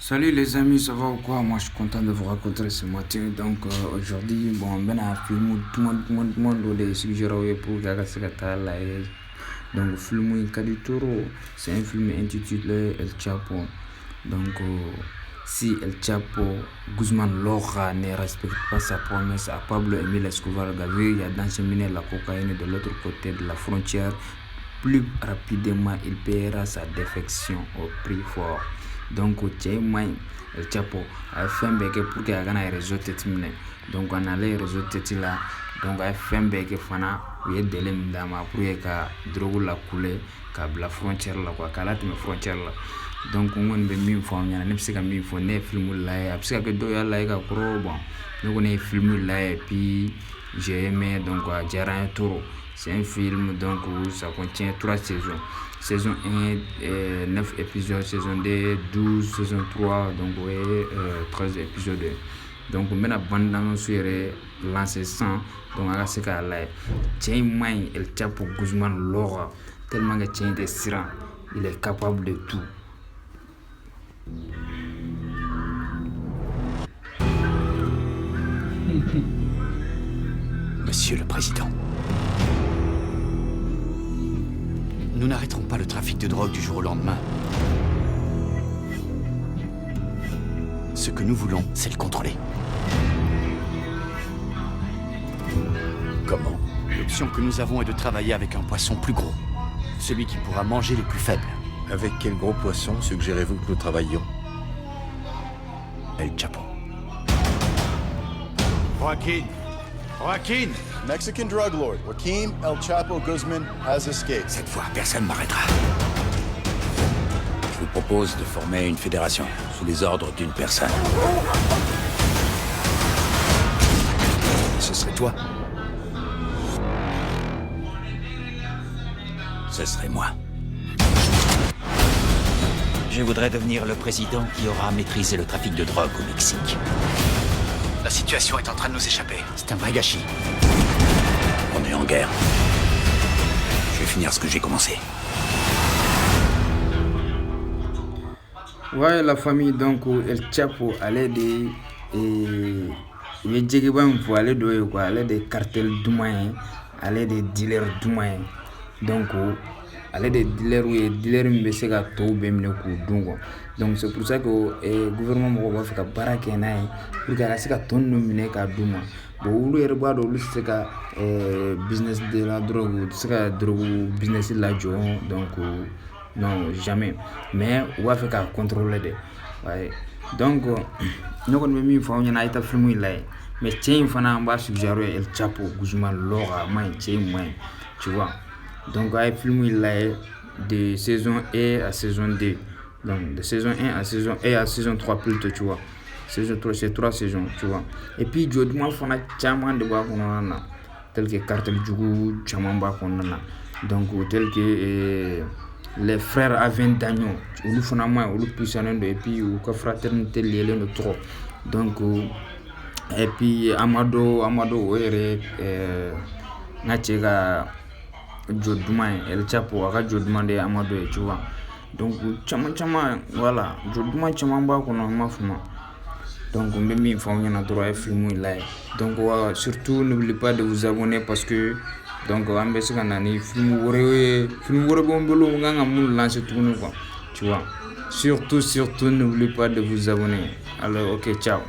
Salut les amis, ça va ou quoi? Moi je suis content de vous rencontrer ce matin. Donc aujourd'hui, bon, ben à film tout le monde les suggéré pour Gaga là. Donc le film Cadi Toro, c'est un film intitulé El Chapo. Donc si El Chapo Guzman Loja ne respecte pas sa promesse à Pablo Emile Escobar Gaviria d'encheminer la cocaïne de l'autre côté de la frontière, plus rapidement il paiera sa défection au prix fort. Donc cɛ man El Chapo a ye fɛn bɛɛ kɛ pour que a kana réseau tɛti minɛ. Donc a nalen réseau tɛti la, donc a ye fɛn bɛɛ kɛ fana, u ye délai min d'a ma pour que ka drogue la couler k'a bila frontière la quoi, k'a latɛmɛ frontière la. Donc n kɔni bɛ min fɔ aw ɲɛna, ne bɛ se ka min fɔ, ne ye film lajɛ, a bɛ se ka kɛ dɔw y'a lajɛ ka kɔrɔ, bon ne kɔni ye film lajɛ puis j'ai aimé, donc a diyara n ye trop. C'est un film donc où ça contient 3 saisons. Saison 1, 9 épisodes, saison 2, 12, saison 3, donc 13 épisodes. Donc on met la bande annonce sur lancé 100, donc à ce cas là, tiens main El Chapo Guzman Loja, tellement que tiens des sirens, il est capable de tout. Monsieur le Président, nous n'arrêterons pas le trafic de drogue du jour au lendemain. Ce que nous voulons, c'est le contrôler. Comment? L'option que nous avons est de travailler avec un poisson plus gros. Celui qui pourra manger les plus faibles. Avec quel gros poisson suggérez-vous que nous travaillions? El Chapo. Joaquin! Mexican drug lord Joaquin El Chapo Guzman has escaped. Cette fois, personne ne m'arrêtera. Je vous propose de former une fédération sous les ordres d'une personne. Ce serait toi. Ce serait moi. Je voudrais devenir le président qui aura maîtrisé le trafic de drogue au Mexique. La situation est en train de nous échapper. C'est un vrai gâchis. On est en guerre. Je vais finir ce que j'ai commencé. Ouais, la famille, donc El Chapo allait des aller de quoi, allait des cartels d'humains, allait des dealers d'humains. Donc allait des dealers mais c'est que tout bien le coup donc c'est pour ça que le gouvernement va faire baraque naï pour que la se ka ton nominé ka duma bon ou le rebois de c'est que business de la drogue c'est que drogue business la jo donc non jamais mais on va faire contrôler de ouais donc nous on me mis faut on a été film là mais tiens fana on va suggérer El Chapo Guzman Loja man tiens man tu vois. Donc, il y a un film de saison 1 à saison 2. Donc, de saison 1 à saison 1 à saison 3 plutôt, tu vois. Saison 3, c'est 3 saisons, tu vois. Et puis, je me fais chaman de bois qu'on a, tel que Cartel Djougou, chaman ba qu'on a. Donc, tel que les frères Aventagno, nous faisons moins, nous puissons et puis, ou que fraternité liée le trop. Donc, et puis, Amado, Natchega. Jodouman, El Chapo, aka Jodouman de Amado, tu vois. Donc, chama, voilà, Jodouman chama ba kono mafuma. Donc, on me informe na droit film là. Donc, surtout n'oubliez pas de vous abonner parce que donc on va se canani film wore bombolo nganga mun lancer tout quoi. Tu vois. Surtout n'oubliez pas de vous abonner. Alors, OK, ciao.